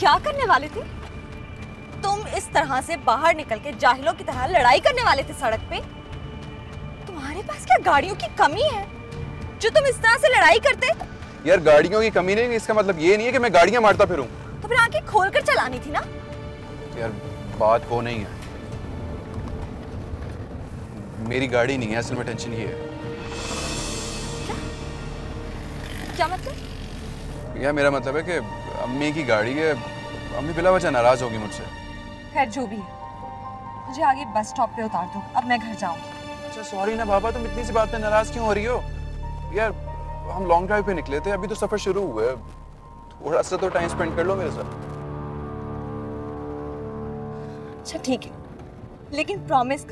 क्या करने वाले थे? तुम इस तरह से बाहर निकल के जाहिलों की तरह लड़ाई करने वाले थे सड़क पे? तुम्हारे पास क्या गाड़ियों की कमी है जो तुम इस तरह से लड़ाई करते? यार गाड़ियों की कमी नहीं, इसका मतलब ये नहीं है कि मैं गाड़ियां मारता फिरूं। तो फिर आंखें खोलकर चलानी थी ना। यार बात वो नहीं है, मेरी गाड़ी नहीं है, असल में टेंशन ये है। क्या मतलब? यार मेरा मतलब है कि अम्मी की गाड़ी है, अम्मी बिला वजह नाराज होगी मुझसे। खैर जो भी है, मुझे आगे बस स्टॉप पे उतार दो, अब मैं घर जाऊंगी। अच्छा सॉरी ना बाबा, तुम इतनी सी बात पे नाराज क्यों हो रही हो? यार हम लॉन्ग ड्राइव पे निकले थे, अभी तो सफर शुरू हुआ है, थोड़ा सा तो टाइम स्पेंड कर लो मेरे साथ। अच्छा ठीक है, लेकिन प्रॉमिस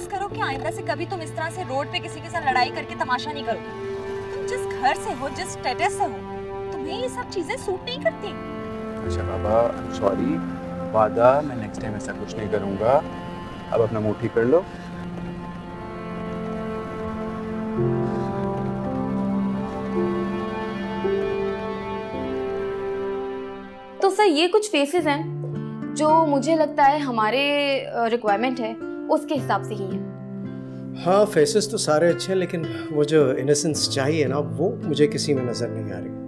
करो कि आइंदा से कभी तुम इस तरह से रोड पे किसी के साथ लड़ाई करके तमाशा नहीं करोगे। तुम जिस घर से हो, जिस स्टेटस से हो, तुम्हें ये सब चीजें सूट नहीं करती। अच्छा बाबा सॉरी, वादा मैं नेक्स्ट टाइम ऐसा कुछ नहीं करूंगा। अब अपना मुंह ठीक कर लो। तो सर ये कुछ फेसेस हैं जो मुझे लगता है हमारे रिक्वायरमेंट है उसके हिसाब से ही है। हाँ फेसेस तो सारे अच्छे हैं, लेकिन वो जो इनोसेंस चाहिए ना वो मुझे किसी में नजर नहीं आ रही।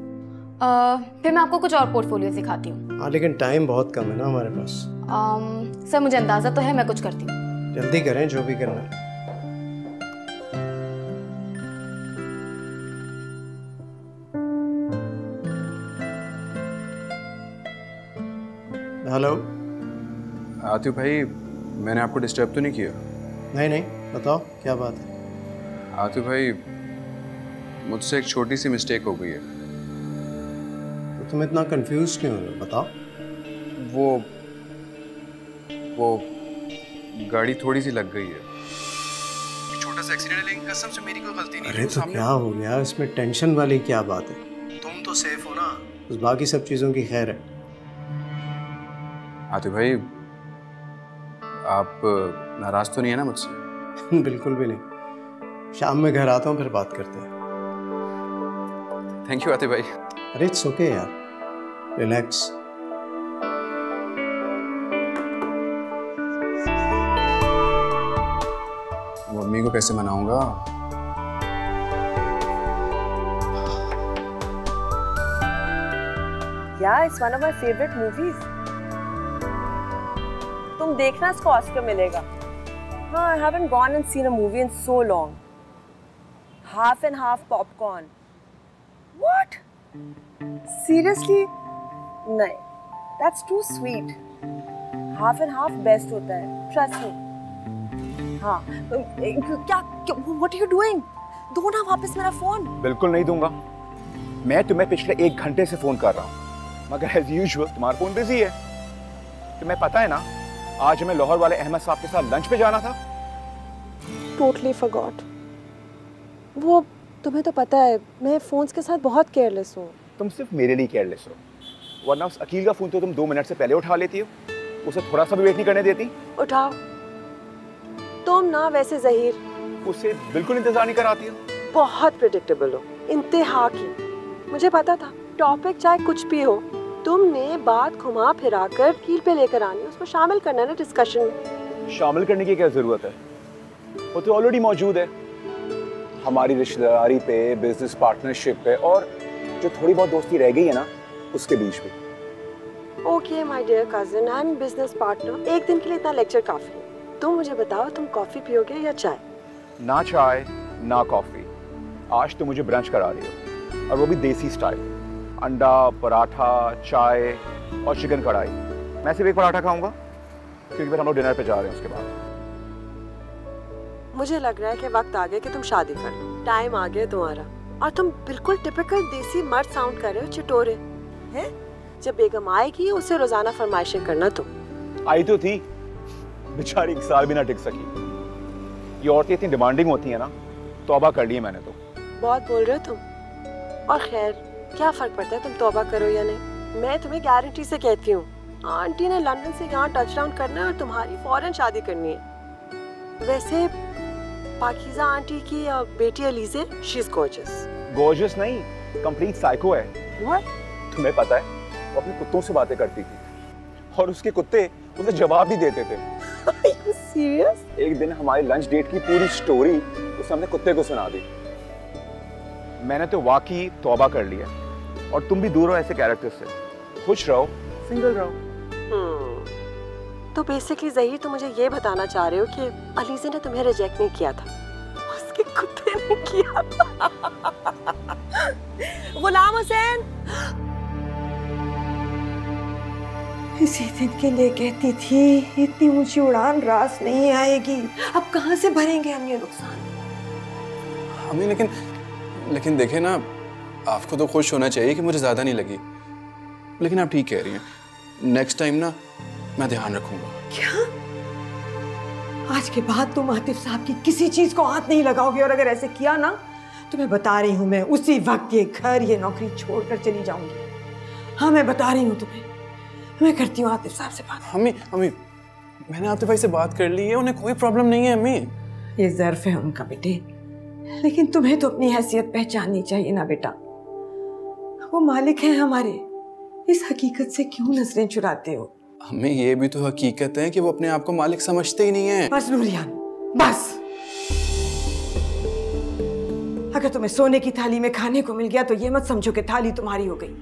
फिर मैं आपको कुछ और पोर्टफोलियो दिखाती हूँ। हाँ लेकिन टाइम बहुत कम है ना हमारे पास। सर मुझे अंदाजा तो है, मैं कुछ करती हूँ। जल्दी करें जो भी करना है। हेलो आतिफ भाई, मैंने आपको डिस्टर्ब तो नहीं किया? नहीं बताओ क्या बात है। आतिफ भाई मुझसे एक छोटी सी मिस्टेक हो गई है। तो तुम इतना कंफ्यूज क्यों हो, बताओ। वो गाड़ी थोड़ी सी लग गई है, छोटा सा एक्सीडेंट है, लेकिन कसम से मेरी कोई गलती नहीं है। अरे तो क्या हो गया, इसमें टेंशन वाली क्या बात है? तुम तो सेफ हो ना, उस बाकी सब चीजों की खैर है। आतिफ भाई आप नाराज तो नहीं है ना मुझसे? बिल्कुल भी नहीं, शाम में घर आता हूँ फिर बात करते हैं। थैंक यू आतिफ भाई। अरे इट्स ओके यार, रिलैक्स। मम्मी को कैसे मनाऊंगा? Yeah, it's one of my favorite movies. तुम देखना, इसको ऑस्कर मिलेगा। हाँ, I haven't gone and seen a movie in so long. Half and half popcorn. What? Seriously? नहीं, that's too sweet. Half and half best होता है, trust me. हाँ, क्या? What are you doing? दो ना वापस मेरा फोन। बिल्कुल नहीं दूंगा। मैं तुम्हें पिछले 1 घंटे से फोन कर रहा हूँ, मगर एज यूजुअल तुम्हारा फोन बिजी है। तुम्हें पता है ना, आज हमें लाहौर वाले अहमद साहब के साथ लंच पे जाना था। Totally forgot. वो तुम्हें तो पता है मैं फोन्स के साथ बहुत केयरलेस हूँ। तुम सिर्फ मेरे लिए केयरलेस हो, वरना उस अकील का फोन तो तुम 2 मिनट से पहले उठा लेती हो, उसे थोड़ा सा भी वेट नहीं करने देती। उठाओ तुम ना, वैसे जहीर उसे बिल्कुल इंतजार नहीं कराती हो। बहुत प्रेडिक्टेबल हो, इंतहा की। मुझे पता था टॉपिक चाहे कुछ भी हो, तुमने बात घुमा फिरा कर कील पे लेकर आनी, उसको शामिल करना है ना डिस्कशन में। शामिल करने की क्या जरूरत है, वो तो ऑलरेडी मौजूद है हमारी रिश्तेदारी पे, बिजनेस पार्टनरशिप पे, और जो थोड़ी बहुत दोस्ती रह गई है ना उसके बीच में। Okay my dear cousin, I am business partner. एक दिन के लिए इतना लेक्चर काफी है। तुम मुझे बताओ, तुम कॉफी पियोगे या चाय? ना चाय ना कॉफी, आज तो मुझे ब्रंच करा रही हो, और वो भी देसी स्टाइल। अंडा, पराठा, चाय और चिकन कढ़ाई। मैं सिर्फ एक पराठा खाऊंगा क्योंकि फिर हम लोग डिनर पे जा रहे हैं उसके बाद। मुझे लग रहा है कि वक्त आ गया कि तुम शादी कर लो। टाइम आ गया तुम्हारा, और तुम बिल्कुल टिपिकल देसी मर्द साउंड कर रहे हो, चिटोरे हैं। जब बेगम आएगी उसे रोजाना फरमाइशें करना। तुम आई तो थी, बेचारी 1 साल भी ना टिक सकी। ये औरतें इतनी डिमांडिंग होती है ना, तौबा कर ली है मैंने तो। बहुत बोल रहे हो तुम। और खैर क्या फर्क पड़ता है तुम तौबा करो या नहीं। मैं तुम्हें गारंटी से कहती हूँ, आंटी ने लंदन से यहाँ टच डाउन करना है और तुम्हारी फौरन शादी करनी है। वैसे पाकीज़ा आंटी की बेटी Alizeh, she is gorgeous. Gorgeous नहीं, कंप्लीट साइको है। What? तुम्हें पता है वो अपने कुत्तों से बातें करती थी और उसके कुत्ते उसे जवाब भी देते थे। Are you serious? एक दिन हमारी लंच डेट की पूरी स्टोरी उसने अपने कुत्ते को सुना दी। मैंने तो वाकई तौबा कर लिया। और तुम भी दूर हो ऐसे कैरेक्टर से, खुश रहो, सिंगल रहो। तो बेसिकली ज़हीर तो मुझे ये बताना चाह रहे हो कि अलीज़ा ने तुम्हें रिजेक्ट नहीं किया था, उसके कुत्ते ने किया। गुलाम हुसैन इसी दिन के लिए कहती थी इतनी ऊंची उड़ान रास नहीं आएगी, अब कहाँ से भरेंगे हम ये नुकसान। हमें लेकिन देखे ना, आपको तो खुश होना चाहिए कि मुझे ज्यादा नहीं लगी, लेकिन आप ठीक कह रही हैं। नेक्स्ट टाइम ना मैं ध्यान रखूंगा। क्या आज के बाद तुम आतिफ साहब की किसी चीज को हाथ नहीं लगाओगे, और अगर ऐसे किया ना तो मैं बता रही हूँ, मैं उसी वक्त ये घर ये नौकरी छोड़कर चली जाऊंगी। हाँ मैं बता रही हूँ तुम्हें, मैं करती हूँ आतिफ साहब से बात। अम्मी मैंने आतिफ भाई से बात कर ली है, उन्हें कोई प्रॉब्लम नहीं है। अम्मी ये ज़र्फ है उनका बेटे, लेकिन तुम्हें तो अपनी हैसियत पहचाननी चाहिए ना बेटा। वो मालिक हैं हमारे, इस हकीकत से क्यों नजरें चुराते हो? हमें ये भी तो हकीकत है कि वो अपने आप को मालिक समझते ही नहीं है। बस नूरियान बस, अगर तुम्हें सोने की थाली में खाने को मिल गया तो ये मत समझो कि थाली तुम्हारी हो गई।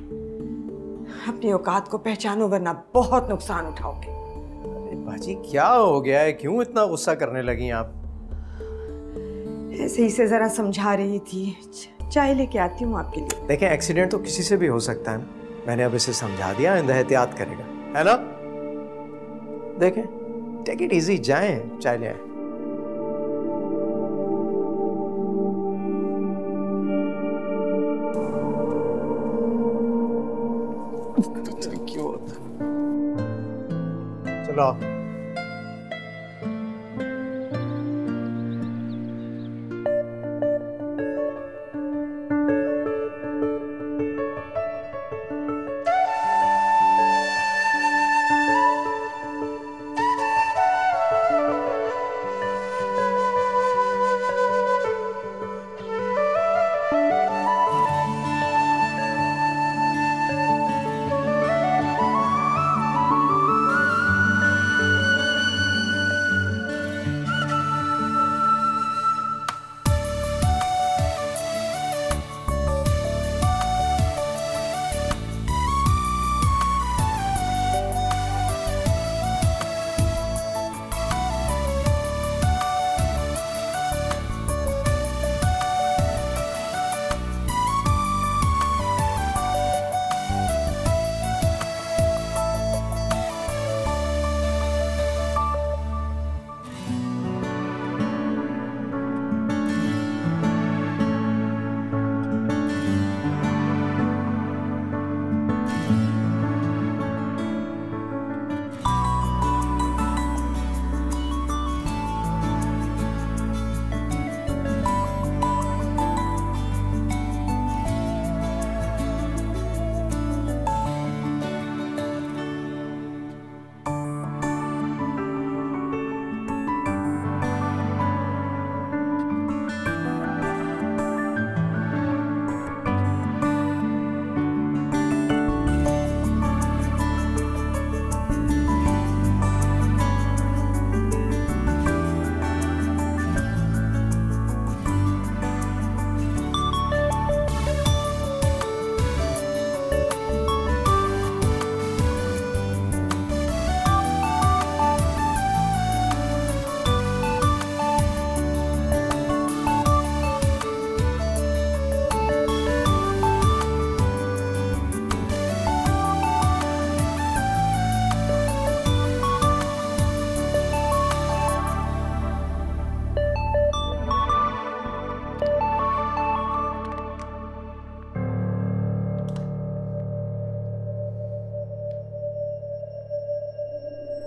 अपनी औकात को पहचानो वरना बहुत नुकसान उठाओगे। अरे बाजी क्या हो गया है, क्यों इतना गुस्सा करने लगी आप? ऐसे ही से जरा समझा रही थी, चाय लेके आती हूँ आपके लिए। देखें एक्सीडेंट तो किसी से भी हो सकता है, मैंने अब इसे समझा दिया, आइंदा एहतियात करेगा, है ना? देखें टेक इट इजी, जाएं चाय ले आए। चलो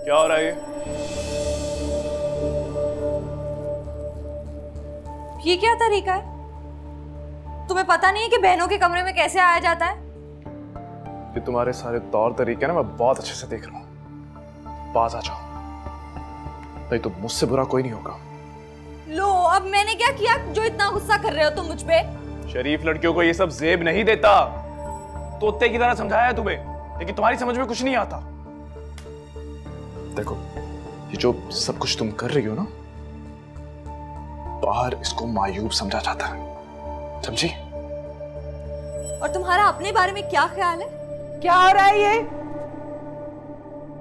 क्या हो रहा है ये क्या तरीका है? तुम्हें पता नहीं है कि बहनों के कमरे में कैसे आया जाता है? ये तुम्हारे सारे तौर तरीके ना मैं बहुत अच्छे से देख रहा हूँ। पास आ जाओ, नहीं तो मुझसे बुरा कोई नहीं होगा। लो अब मैंने क्या किया जो इतना गुस्सा कर रहे हो तुम मुझ पे? शरीफ लड़कियों को ये सब जेब नहीं देता। तोते की तरह समझाया है तुम्हें। लेकिन तुम्हारी समझ में कुछ नहीं आता। देखो, ये जो सब कुछ तुम कर रही हो ना, बाहर इसको मायूब समझा जाता है, समझी? और तुम्हारा अपने बारे में क्या ख्याल है? क्या हो रहा है ये?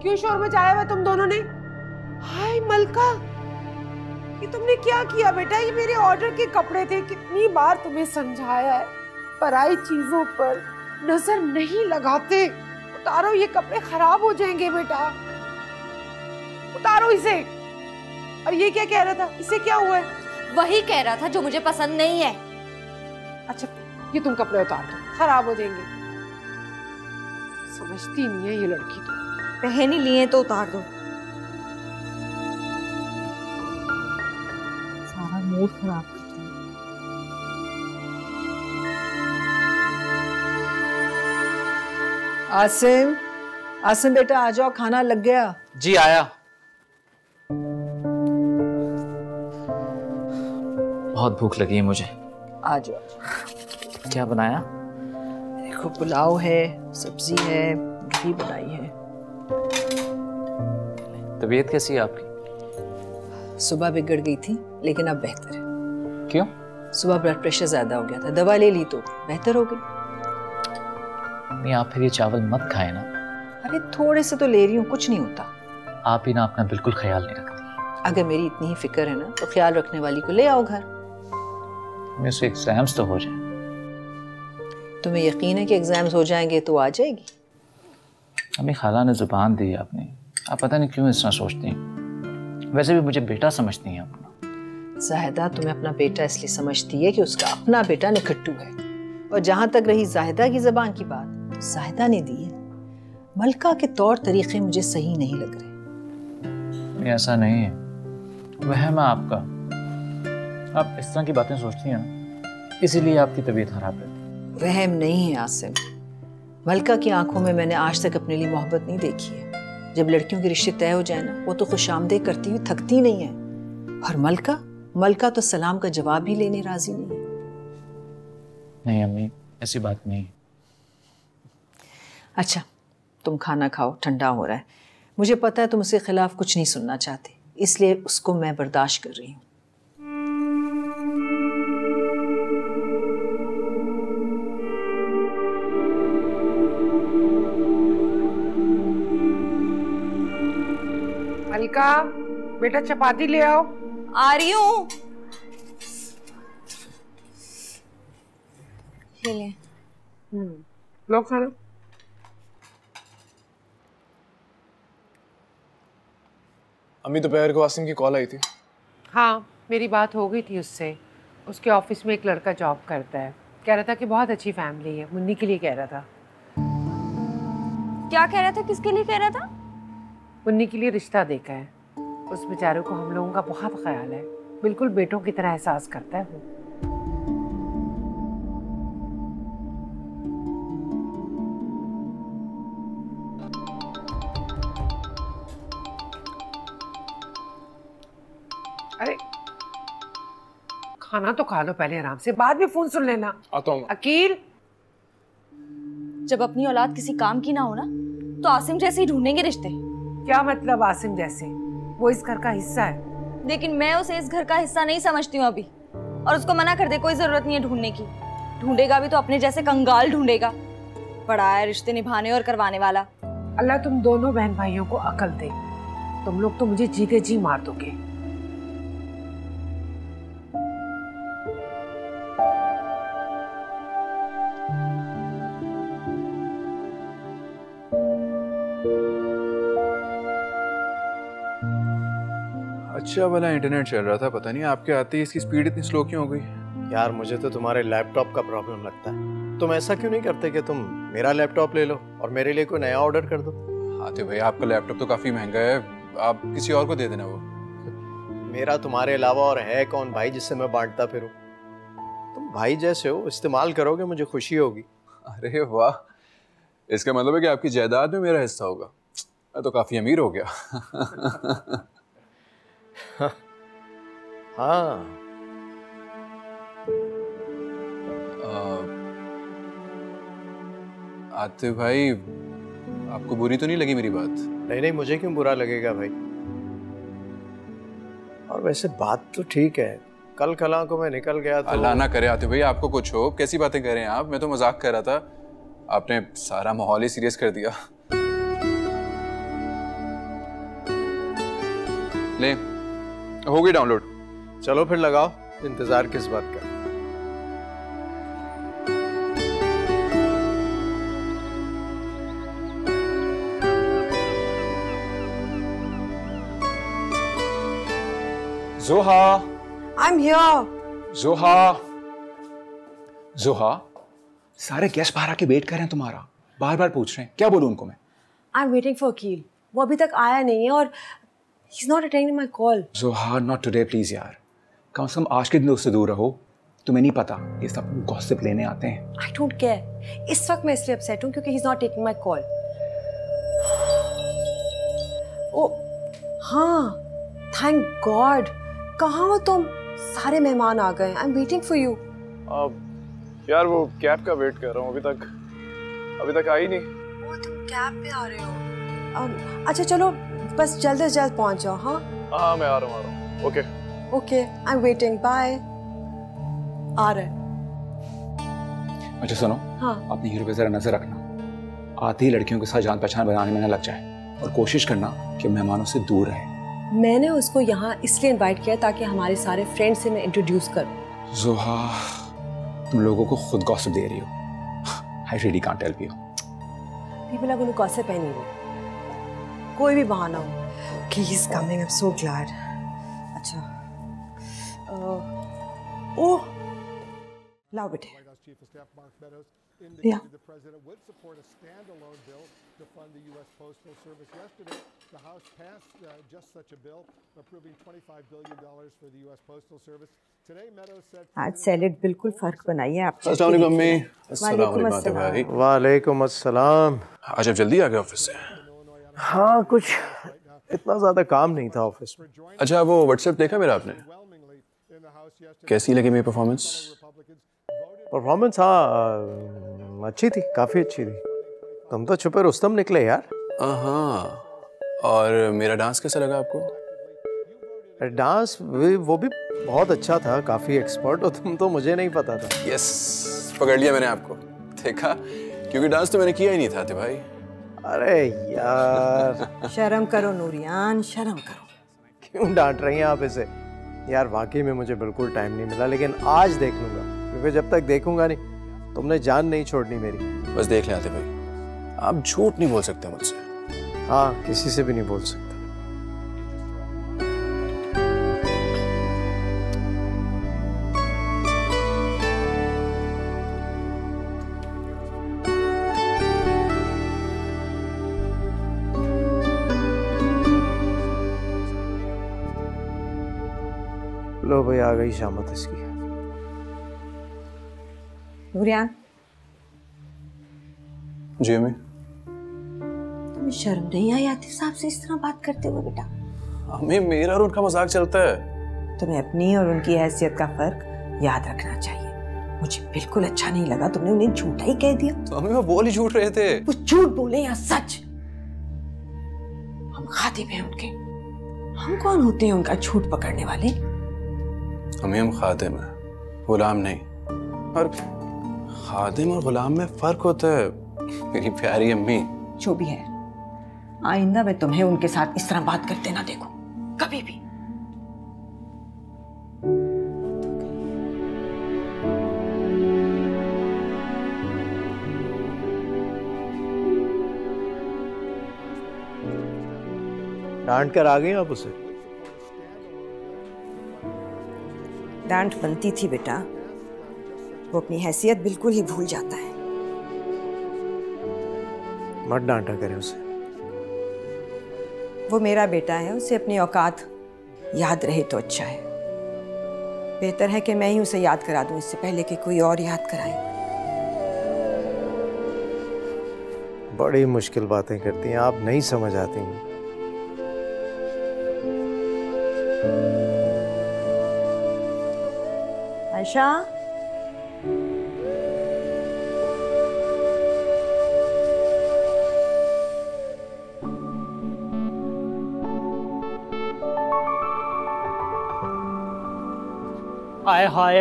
क्यों शोर मचाया हुआ तुम दोनों ने? हाय मलका, ये तुमने क्या किया बेटा? ये मेरे ऑर्डर के कपड़े थे, कितनी बार तुम्हें समझाया है, पराई चीजों पर नजर नहीं लगाते। उतारो, ये कपड़े खराब हो जाएंगे बेटा, उतारो इसे। और ये क्या कह रहा था? इसे क्या हुआ है? वही कह रहा था जो मुझे पसंद नहीं है। अच्छा, ये तुम कपड़े उतार दो, खराब हो जाएंगे। समझती नहीं है ये लड़की तो। पहन ही लिए तो उतार दो। सारा मूड खराब कर दिया। आसिम, आसिम बेटा आ जाओ, खाना लग गया। जी आया। बहुत भूख लगी है मुझे। आ जाओ। क्या बनाया? देखो, पुलाव है, सब्जी है, घी बनाई है। तबीयत कैसी है आपकी? सुबह बिगड़ गई थी, लेकिन अब बेहतर है। क्यों? सुबह ब्लड प्रेशर ज्यादा हो गया था, दवा ले ली तो बेहतर हो गई। नहीं, आप फिर ये चावल मत खाए ना। अरे थोड़े से तो ले रही हूँ, कुछ नहीं होता। आप ही ना अपना बिल्कुल ख्याल नहीं रखती। अगर मेरी इतनी ही फिक्र है ना, तो ख्याल रखने वाली को ले आओ घर। मेरे से एग्जाम्स तो हो जाए। तुम्हें यकीन है कि एग्जाम्स हो जाएंगे तो आ जाएगी? अम्मी खाला ने जुबान दी आपने, आप पता नहीं क्यों इस तरह सोचती हैं। वैसे भी मुझे बेटा समझती हैं अपना। जाहिदा तुम्हें अपना बेटा इसलिए समझती है कि उसका अपना बेटा निखट्टू है। और जहां तक रही जाहिदा की जबान की बात, जाहिदा ने दी है। मलका के तौर तरीके मुझे सही नहीं लग रहे। ऐसा नहीं है, वहम है आपका। आप इस तरह की बातें सोचती हैं ना, इसीलिए आपकी तबीयत खराब रहती है। वहम नहीं है आसिम, मलका की आंखों में मैंने आज तक अपने लिए मोहब्बत नहीं देखी है। जब लड़कियों के रिश्ते तय हो जाए ना, वो तो खुशामदीद करती हुई थकती नहीं है। और मलका तो सलाम का जवाब भी लेने राजी नहीं है। नहीं अम्मी, ऐसी बात नहीं है। अच्छा, तुम खाना खाओ, ठंडा हो रहा है। मुझे पता है तुम उसके खिलाफ कुछ नहीं सुनना चाहते, इसलिए उसको मैं बर्दाश्त कर रही हूँ। मलका बेटा, चपाती ले आओ। आ रही हूँ। ये ले। लो खाना। अम्मी, दोपहर को आसिम की कॉल आई थी। हाँ, मेरी बात हो गई थी उससे। उसके ऑफिस में एक लड़का जॉब करता है, कह रहा था कि बहुत अच्छी फैमिली है। मुन्नी के लिए कह रहा था। क्या कह रहा था? किसके लिए कह रहा था? मुन्नी के लिए रिश्ता देखा है। उस बेचारे को हम लोगों का बहुत ख्याल है, बिल्कुल बेटों की तरह एहसास करता है वो। अरे खाना तो खा लो पहले आराम से, बाद में फोन सुन लेना। आता हूँ। अकील, जब अपनी औलाद किसी काम की ना हो ना, तो आसिम जैसे ही ढूंढेंगे रिश्ते। क्या मतलब आसिम जैसे? वो इस घर का हिस्सा है। लेकिन मैं उसे इस घर का हिस्सा नहीं समझती हूँ अभी। और उसको मना कर दे, कोई जरूरत नहीं है ढूंढने की। ढूंढेगा भी तो अपने जैसे कंगाल ढूंढेगा। बड़ा है रिश्ते निभाने और करवाने वाला। अल्लाह तुम दोनों बहन भाइयों को अकल दे। तुम लोग तो मुझे जीते जी मार दोगे। अच्छा वाला इंटरनेट चल रहा था, पता नहीं आपके आते ही इसकी स्पीड इतनी स्लो क्यों हो गई। यार मुझे तो तुम्हारे लैपटॉप का प्रॉब्लम लगता है। तुम ऐसा क्यों नहीं करते कि तुम मेरा लैपटॉप ले लो और मेरे लिए कोई नया ऑर्डर कर दो। आतिफ भाई, आपका लैपटॉप तो काफी महंगा है, आप किसी और को दे देना। वो मेरा तुम्हारे अलावा और है कौन भाई जिससे मैं बांटता फिरूं? तुम भाई जैसे हो, इस्तेमाल करोगे मुझे खुशी होगी। अरे वाह, इसका मतलब है कि आपकी जायदाद में मेरा हिस्सा होगा। मैं तो काफी अमीर हो गया। हाँ, आतिफ भाई, आपको बुरी तो नहीं लगी मेरी बात? नहीं नहीं, मुझे क्यों बुरा लगेगा भाई। और वैसे बात तो ठीक है, कल कला को मैं निकल गया तो। अल्लाह ना करे आतिफ भाई आपको कुछ हो, कैसी बातें कर रहे हैं आप? मैं तो मजाक कर रहा था, आपने सारा माहौल ही सीरियस कर दिया। ले हो गई डाउनलोड। चलो फिर लगाओ, इंतजार किस बात का। जोहा, I'm here. जोहा, जोहा, सारे गेस्ट बाहर आके वेट कर रहे हैं तुम्हारा, बार बार पूछ रहे हैं, क्या बोलूं उनको मैं? I'm waiting for Akil. वो अभी तक आया नहीं है और he's not attending my call. जोहा, not today please यार, कम से कम आज के दिन उससे दूर रहो। तुम्हें नहीं पता ये सब गॉसिप लेने आते हैं। I don't care. इस वक्त मैं इसलिए अपसेट हूँ क्योंकि he's not taking my call. ओ हाँ, thank God. कहाँ हो तुम? सारे मेहमान आ गए। I'm waiting for you. यार वो कैब का वेट कर रहा हूँ, अभी तक आई नहीं। ओ तुम कैब पे आ रहे हो? अच्छा चलो, बस जल्द से जल्द पहुँच जाओ। हाँ हाँ मैं आ रहा हूँ। Okay okay, I'm waiting. Bye. आ रहे। अच्छा सुनो, हाँ अपनी हीरो पे जरा नजर रखना, आती ही लड़कियों के साथ जान पहचान बनाने में न लग जाए, और कोशिश करना कि मेहमानों से दूर रहे। मैंने उसको यहाँ इसलिए इनवाइट किया ताकि हमारे सारे फ्रेंड से मैं इंट्रोड्यूस करूँ। जोहा, तुम लोगों को खुद गॉसिप दे रही हो। I really can't help you. People are going to gossip anyway. कोई भी बहाना हो। Okay, he's coming. I'm so glad. अच्छा। ओह, लाओ बेटे। या। to fund the U.S. Postal Service. Yesterday, the House passed just such a bill, approving $25 billion for the U.S. Postal Service. Today, Meadows said... आज salad बिल्कुल फर्क बनाई है आपने। अस्सलाम वालेकुम अम्मी। वालेकुम अस्सलाम। वालेकुम अस्सलाम। आज आप जल्दी आ गए ऑफिस से? हाँ, कुछ इतना ज्यादा काम नहीं था ऑफिस में। अच्छा वो व्हाट्सएप देखा मेरा आपने? कैसी लगी मेरी परफॉर्मेंस? परफॉर्मेंस हाँ अच्छी थी, काफी अच्छी थी। तुम तो छुपे रुस्तम निकले यार। हाँ, और मेरा डांस कैसा लगा आपको? डांस वो भी बहुत अच्छा था, काफी एक्सपर्ट हो तुम तो, मुझे नहीं पता था। यस, पकड़ लिया मैंने आपको, देखा? क्योंकि डांस तो मैंने किया ही नहीं था भाई। अरे यार शर्म करो नूरियान, शर्म करो। क्यों डांट रही हैं आप इसे? यार वाकई में मुझे बिल्कुल टाइम नहीं मिला, लेकिन आज देख लूंगा, क्योंकि जब तक देखूंगा नहीं तुमने जान नहीं छोड़नी मेरी। बस देख लेते भाई, आप झूठ नहीं बोल सकते मुझसे। हाँ, किसी से भी नहीं बोल सकता। लो भाई, आ गई शामत इसकी। नूरियान, जी अम्मी। तुम्हें शर्म नहीं आई आतिफ साहब से इस तरह बात करते हुए बेटा? अम्मी मेरा और उनका मजाक चलता है। तुम्हें अपनी और उनकी हैसियत का फर्क याद रखना चाहिए। मुझे बिल्कुल अच्छा नहीं लगा तुमने उन्हें झूठा ही कह दिया। तो अम्मी वो बोल ही झूठ रहे थे। वो झूठ बोले या सच, हम खातिब हैं उनके। हम कौन होते हैं उनका झूठ पकड़ने वाले? अम्मी हम खादिम हैं, गुलाम नहीं। और खादिम और गुलाम में फर्क होता है मेरी प्यारी अम्मी। जो भी है, आइंदा मैं तुम्हें उनके साथ इस तरह बात करते ना देखूं, कभी भी। डांट कर आ गई आप उसे? डांट बनती थी बेटा, वो अपनी हैसियत बिल्कुल ही भूल जाता है। मत डांटा करे उसे। वो मेरा बेटा है, उसे अपनी औकात याद रहे तो अच्छा है। बेहतर है कि मैं ही उसे याद करा दूं इससे पहले कि कोई और याद कराए। बड़ी मुश्किल बातें करती हैं आप, नहीं समझ आती हैं। आयशा, हाय हाय,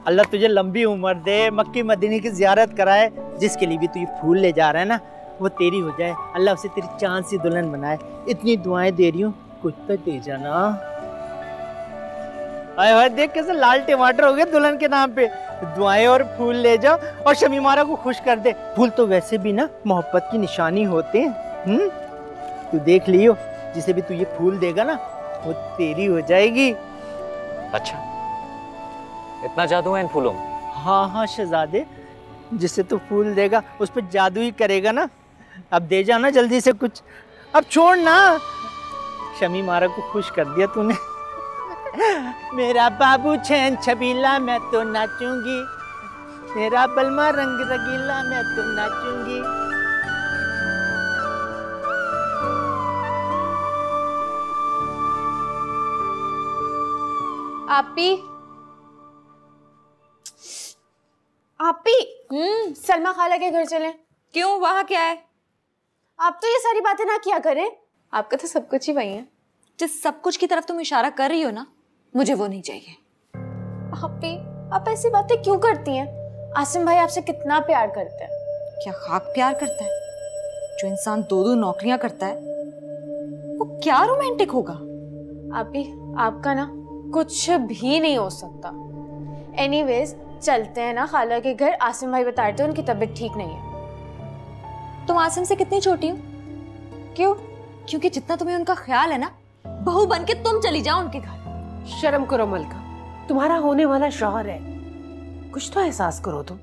अल्लाह तुझे लंबी उम्र दे, मक्की मदीने की ज़ियारत कराए। जिसके लिए भी तू ये फूल ले जा रहा है ना, वो तेरी हो जाए। अल्लाह उसे तेरी चांद सी दुल्हन बनाए। इतनी दुआएं दे रही हूँ, कुछ तो दे जाना। हाय हाय, देख कैसे लाल टमाटर हो गए दुल्हन के नाम पे। दुआएं और फूल ले जाओ और शमीमारा को खुश कर दे। फूल तो वैसे भी ना मोहब्बत की निशानी होते हैं। तू देख लियो, जिसे भी तू ये फूल देगा ना, वो तेरी हो जाएगी। अच्छा, इतना जादू है इन फूलों में? हाँ हाँ शहजादे, जिसे तू फूल देगा उस पर जादू ही करेगा ना। अब दे जाना जल्दी से कुछ, अब छोड़ ना। शमीमारा को खुश कर दिया तूने। मेरा बाबू छेन छबीला, मैं तो नाचूंगी। मेरा बलमा रंग रगीला, मैं तो नाचूंगी। आपी सलमा खाला के घर चलें। क्यों, वहाँ क्या है? आप तो ये सारी बातें ना किया करें, आपका तो सब कुछ ही वही है। जिस सब कुछ की तरफ तुम इशारा कर रही हो ना, मुझे वो नहीं चाहिए। आपी, आप ऐसी बातें क्यों करती हैं? आसिम भाई आपसे कितना प्यार करते हैं। क्या खाक प्यार करता है? जो इंसान 2-2 नौकरियां करता है, वो क्या रोमांटिक होगा? आपी, आपका ना कुछ भी नहीं हो सकता। एनीवेज, चलते हैं ना खाला के घर। आसिम भाई बता रहे थे उनकी तबीयत ठीक नहीं है। तुम आसिम से कितनी छोटी हो? क्यों? क्योंकि जितना तुम्हें उनका ख्याल है ना, बहू बन के तुम चली जाओ उनके घर। शर्म करो मलका, तुम्हारा होने वाला शौहर है, कुछ तो एहसास करो तुम।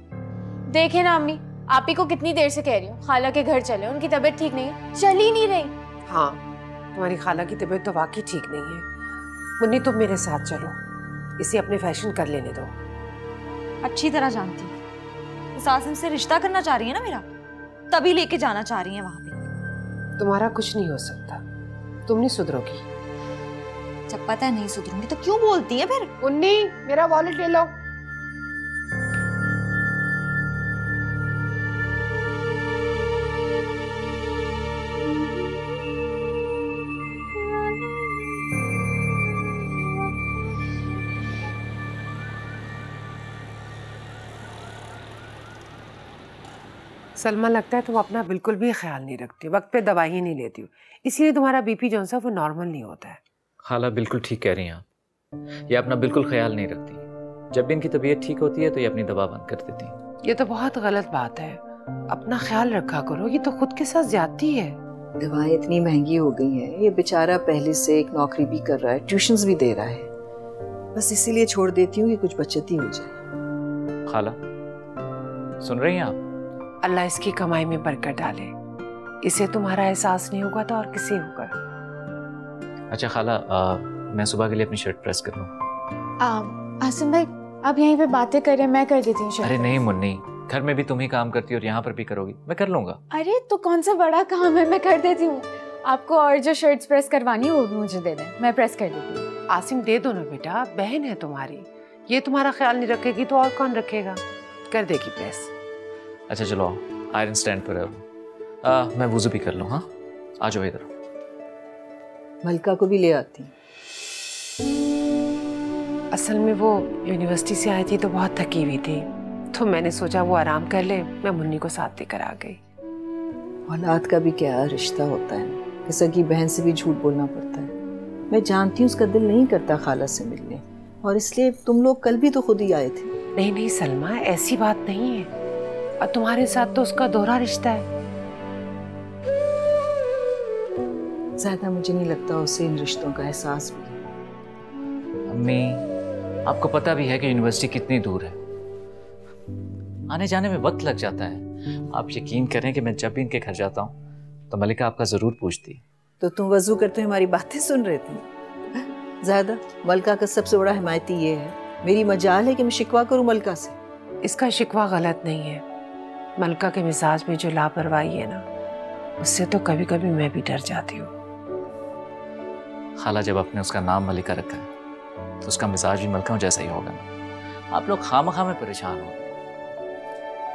देखे ना अम्मी, आप ही को कितनी देर से कह रही हूँ खाला के घर चले, उनकी तबीयत ठीक नहीं है, चल ही नहीं रही। हाँ, तुम्हारी खाला की तबीयत तो वाकई ठीक नहीं है। मुन्नी तुम मेरे साथ चलो, इसे अपने फैशन कर लेने दो। अच्छी तरह जानती हूँ, उस आसिम से रिश्ता करना चाह रही है ना मेरा, तभी लेके जाना चाह रही है वहां पे। तुम्हारा कुछ नहीं हो सकता, तुम नहीं सुधरोगी। जब पता है नहीं सुधरूंगी तो क्यों बोलती है फिर? मुन्नी, मेरा वॉलेट ले लो। सलमा, लगता है तुम अपना बिल्कुल भी ख्याल नहीं रखती, वक्त पे दवाई ही नहीं लेती हो, इसीलिए तुम्हारा बीपी जो है वो नॉर्मल नहीं होता है। खाला बिल्कुल ठीक कह रही हैं आप, ये अपना बिल्कुल ख्याल नहीं रखती। जब भी इनकी तबीयत ठीक होती है तो ये अपनी दवा बंद कर देती। ये तो बहुत गलत बात है, अपना ख्याल रखा करो, ये तो खुद के साथ ज्यादती है। दवाएं इतनी महंगी हो गई हैं, ये बेचारा पहले से एक नौकरी भी कर रहा है, ट्यूशंस भी दे रहा है, बस इसीलिए छोड़ देती हूँ कि कुछ बचत ही हो जाए। खाला सुन रही हैं आप? अल्लाह इसकी कमाई में बरकत डाले, इसे तुम्हारा एहसास नहीं होगा तो और किसे होगा। अच्छा खाला, मैं सुबह के लिए अपनी शर्ट प्रेस कर लूँ? आसिम भाई, आप यहीं पे बातें कर रहे हैं, मैं कर देती हूँ शर्ट। अरे नहीं मुन्नी, घर में भी तुम ही काम करती हो और यहाँ पर भी करोगी, मैं कर लूंगा। अरे तो कौन सा बड़ा काम है, मैं कर देती हूँ। आपको और जो शर्ट्स प्रेस करवानी है वो भी मुझे दे दें, मैं प्रेस कर देती हूँ। आसिम दे दो ना बेटा, बहन है तुम्हारी, ये तुम्हारा ख्याल नहीं रखेगी तो और कौन रखेगा, कर देगी प्रेस। अच्छा चलो, आयरन स्टैंड पर है, मैं वुज़ू भी कर लूँ। हाँ आ जाओ इधर। मलका को भी ले आती। असल में वो यूनिवर्सिटी से आई थी तो बहुत थकी हुई थी, तो मैंने सोचा वो आराम कर ले, मैं मुन्नी को साथ लेकर आ गई। औलाद का भी क्या रिश्ता होता है कि सगी बहन से भी झूठ बोलना पड़ता है। मैं जानती हूँ उसका दिल नहीं करता खाला से मिलने, और इसलिए तुम लोग कल भी तो खुद ही आए थे। नहीं नहीं सलमा, ऐसी बात नहीं है, और तुम्हारे साथ तो उसका दोहरा रिश्ता है। ज्यादा मुझे नहीं लगता उसे इन रिश्तों का एहसास भी है। अम्मी, आपको पता भी है कि यूनिवर्सिटी कितनी दूर है, आने जाने में वक्त लग जाता है। आप यकीन करें कि मैं जब भी इनके घर जाता हूँ तो मलिका आपका जरूर पूछती। तो तुम वजू करते हमारी बातें सुन रहे थे? ज्यादा मलका का सबसे बड़ा हिमायती ये है, मेरी मजाल है कि मैं शिकवा करूं मलका से। इसका शिकवा गलत नहीं है, मलका के मिजाज में जो लापरवाही है ना, उससे तो कभी कभी मैं भी डर जाती हूँ। खाला, जब आपने उसका नाम मलिका रखा है तो उसका मिजाज भी मलका जैसा ही होगा ना। आप लोग खामखा में परेशान हो।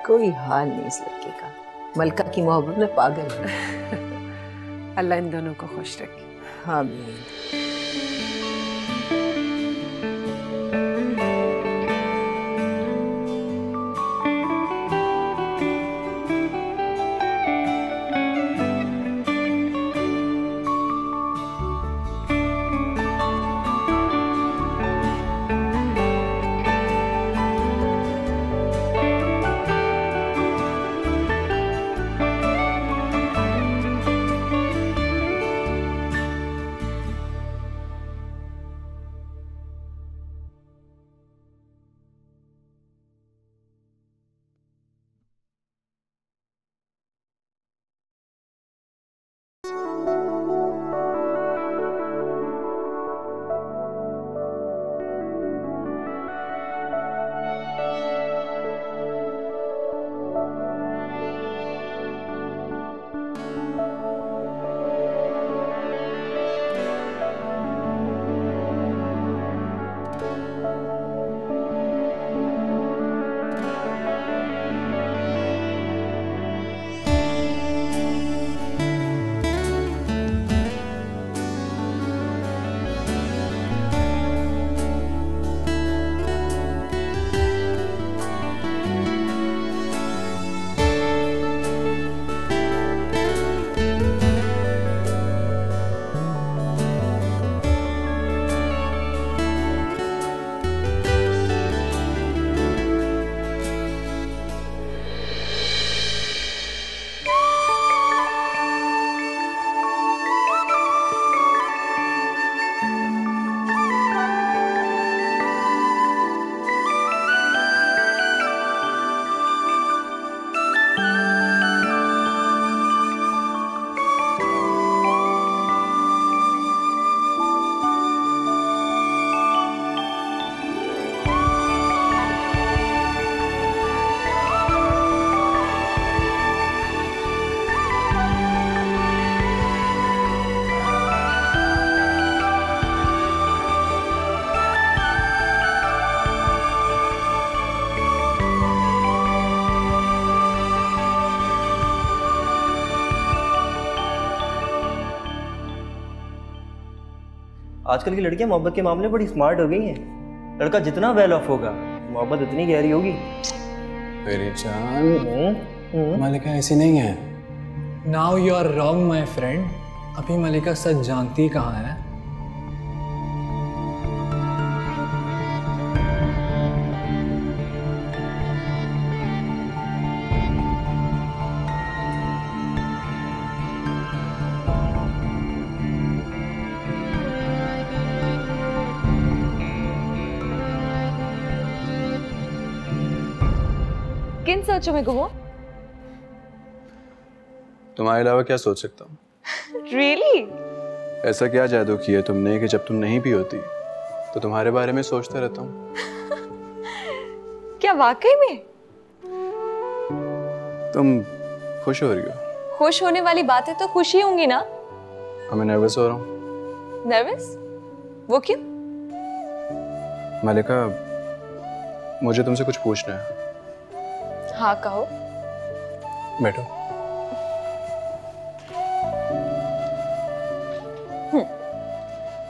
कोई हाल नहीं इस लड़के का, मलका की मोहब्बत में पागल है। अल्लाह इन दोनों को खुश रखे। आमीन। आजकल की लड़कियां मोहब्बत के मामले में बड़ी स्मार्ट हो गई हैं। लड़का जितना वेल ऑफ होगा मोहब्बत उतनी गहरी होगी। मेरी जान, मलिका ऐसी नहीं है। Now you are wrong my friend. अभी मलिका सच जानती कहाँ है। किन सोचों में गुमो? तुम्हारे अलावा क्या सोच सकता हूँ? Really? ऐसा क्या जादू किया तुमने कि जब तुम नहीं भी होती तो तुम्हारे बारे में सोचता रहता हूँ? क्या वाकई में? तुम खुश हो रही हो? खुश होने वाली बातें तो खुशी होंगी ना। मैं नर्वस हो रहा हूँ। नर्वस? वो क्यों? मलिका, मुझे तुमसे कुछ पूछना है। हाँ कहो। बैठो।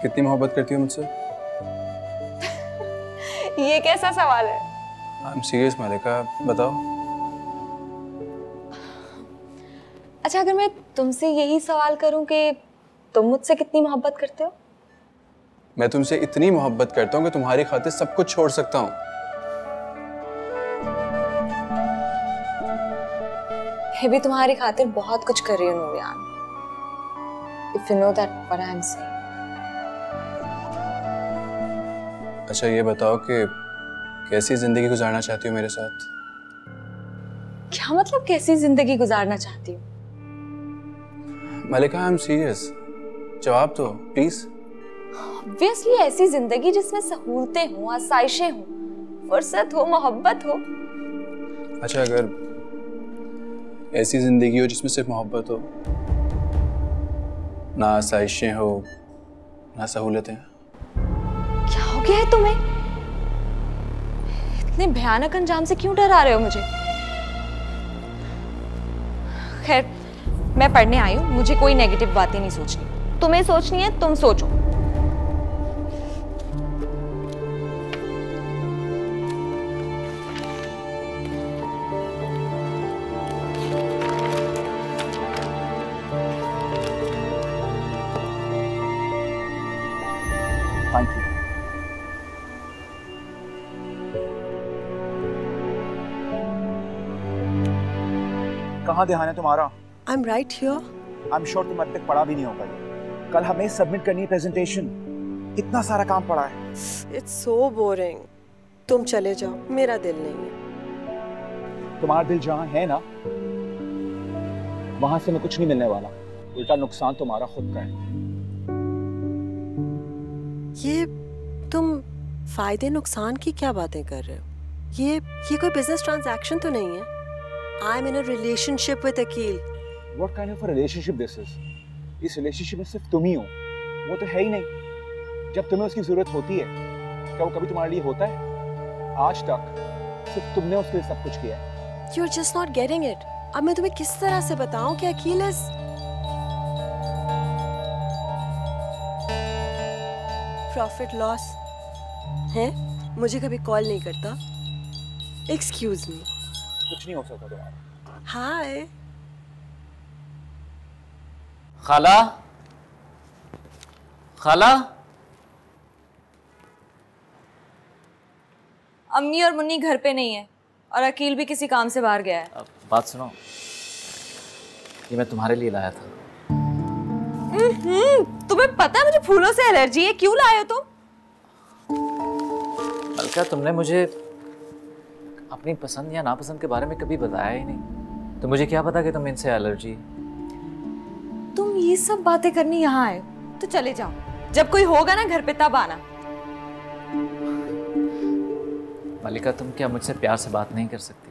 कितनी मोहब्बत करती हो मुझसे? ये कैसा सवाल है? आई एम सीरियस मलिका, बताओ। अच्छा, अगर मैं तुमसे यही सवाल करूं कि तुम मुझसे कितनी मोहब्बत करते हो? मैं तुमसे इतनी मोहब्बत करता हूँ कि तुम्हारी खातिर सब कुछ छोड़ सकता हूँ। मैं भी तुम्हारी खातिर बहुत कुछ कर रही हूँ नूरियान। If you know that what I am saying. अच्छा ये बताओ कि कैसी जिंदगी गुजारना चाहती हो मेरे साथ? क्या मतलब कैसी जिंदगी गुजारना चाहती हूँ? मलिका, आई एम सीरियस, जवाब दो प्लीज। Obviously ऐसी जिंदगी जिसमें सहूलतें हों, आसाइशें हों, फुर्सत हो, मोहब्बत हो। अच्छा, अगर ऐसी जिंदगी हो जिसमें सिर्फ मोहब्बत हो, ना आसाइशें हो, ना सहूलतें। क्या हो गया है तुम्हें? इतने भयानक अंजाम से क्यों डरा रहे हो मुझे? खैर, मैं पढ़ने आई हूँ, मुझे कोई नेगेटिव बातें नहीं सोचनी। तुम्हें सोचनी है, तुम सोचो। Thank you. कहाँ ध्यान है तुम्हारा? I am right here. I am sure तुम अब तक पढ़ा भी नहीं होगा। कल हमें सबमिट करनी है प्रेजेंटेशन, इतना सारा काम पड़ा है। It's so boring. तुम चले जाओ, मेरा दिल नहीं है। तुम्हारा दिल जहाँ है ना, वहां से मैं कुछ नहीं मिलने वाला। उल्टा नुकसान तुम्हारा खुद का है। ये तुम फायदे नुकसान की क्या बातें कर रहे हो? ये कोई बिजनेस ट्रांजैक्शन तो नहीं है। I am in a relationship with Akeel. What kind of a relationship this is? इस रिलेशनशिप में सिर्फ तुम ही हो, वो तो है ही नहीं। जब तुम्हें उसकी जरूरत होती है, क्या वो कभी तुम्हारे लिए होता है? आज तक सिर्फ तुमने उसके लिए सब कुछ किया है। You're just not getting it. अब मैं तुम्हें किस तरह से बताऊं कि अकील इज प्रॉफिट लॉस है? मुझे कभी कॉल नहीं करता। Excuse me. कुछ नहीं हो सकता तुम्हारा। हाय खाला, खाला। अम्मी और मुन्नी घर पे नहीं है और अकील भी किसी काम से बाहर गया है। अब बात सुनो, ये मैं तुम्हारे लिए लाया था। तुम्हें पता है मुझे फूलों से एलर्जी है, क्यों लाए हो तुम? मलका, तुमने मुझे अपनी पसंद या नापसंद के बारे में कभी बताया ही नहीं, तो मुझे क्या पता कि तुम्हें इनसे एलर्जी। तुम ये सब बातें करनी यहाँ आए तो चले जाओ, जब कोई होगा ना घर पे तब आना। मलिका, तुम क्या मुझसे प्यार से बात नहीं कर सकती?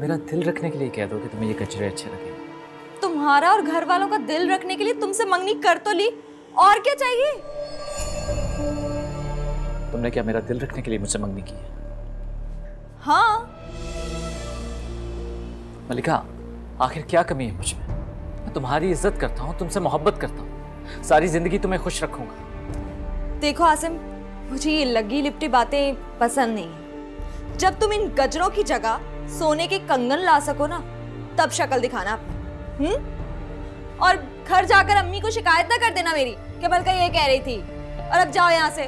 मेरा दिल रखने के लिए कह दो कि तुम्हें ये कचरे अच्छे लगे। तुम्हारा और घर वालों का दिल रखने के लिए तुमसे मंगनी कर तो ली, और क्या चाहिए? तुमने क्या मेरा दिल रखने के लिए मुझसे मंगनी की है? हाँ। मलिका, आखिर क्या कमी है मुझ में? मैं तुम्हारी इज्जत करता हूँ, तुमसे मोहब्बत करता हूँ, सारी जिंदगी तुम्हें खुश रखूंगा। देखो आसिम, मुझे ये लगी लिपटी बातें पसंद नहीं है। जब तुम इन गजरों की जगह सोने के कंगन ला सको ना, तब शक्ल दिखाना अपनी। और घर जाकर अम्मी को शिकायत ना कर देना मेरी कि मलका ये कह रही थी। और अब जाओ यहाँ से।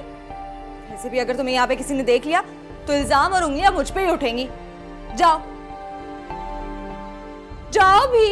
वैसे भी अगर तुम्हें यहाँ पे किसी ने देख लिया तो इल्जाम और उंगलियां मुझ पे ही उठेंगी। जाओ जाओ भी।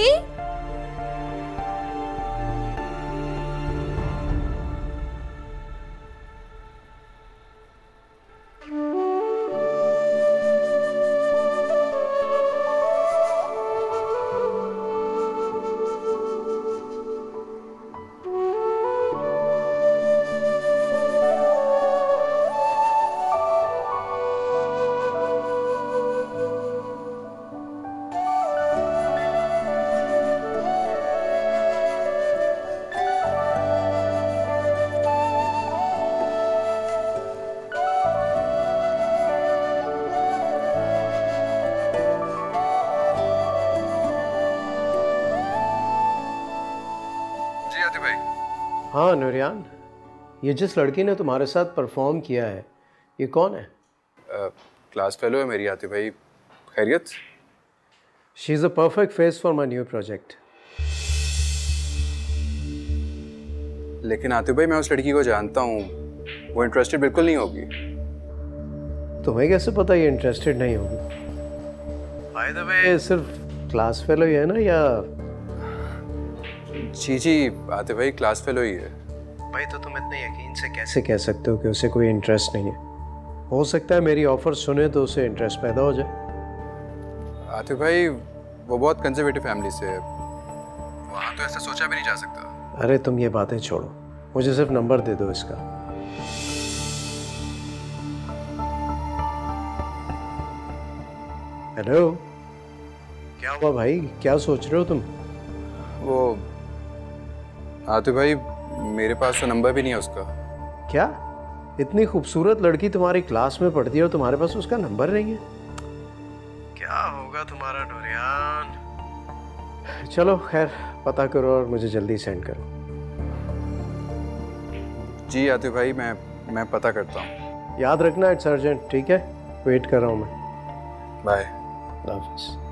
हाँ नूरियान, ये जिस लड़की ने तुम्हारे साथ परफॉर्म किया है, ये कौन है? क्लास फेलो है मेरी आतिफ भाई। खैरियत? She is a perfect face for my new project. लेकिन आतिफ भाई, मैं उस लड़की को जानता हूँ, वो इंटरेस्टेड बिल्कुल नहीं होगी। तुम्हें कैसे पता ये इंटरेस्टेड नहीं होगी? बाय द वे, सिर्फ क्लास फेलो ही है ना, या? जी आतिफ भाई, क्लास फेलो ही है। भाई तो तुम इतने यकीन से कैसे कह सकते हो कि उसे कोई इंटरेस्ट नहीं है? हो सकता है मेरी ऑफर सुने तो उसे इंटरेस्ट पैदा हो जाए। आतिफ भाई, वो बहुत कंजर्वेटिव फैमिली से है, वहाँ तो ऐसा सोचा भी नहीं जा सकता। अरे तुम ये बातें छोड़ो, मुझे सिर्फ नंबर दे दो इसका। हेलो, क्या हुआ भाई, क्या सोच रहे हो तुम? वो आतिफ भाई, मेरे पास तो नंबर भी नहीं है उसका। क्या? इतनी खूबसूरत लड़की तुम्हारी क्लास में पढ़ती है और तुम्हारे पास उसका नंबर नहीं है? क्या होगा तुम्हारा नूरियान? चलो खैर, पता करो और मुझे जल्दी सेंड करो। जी आतिफ भाई, मैं पता करता हूँ। याद रखना इट्स अर्जेंट, ठीक है? वेट कर रहा हूँ मैं। बाय। अल्लाह हाफ़िज़।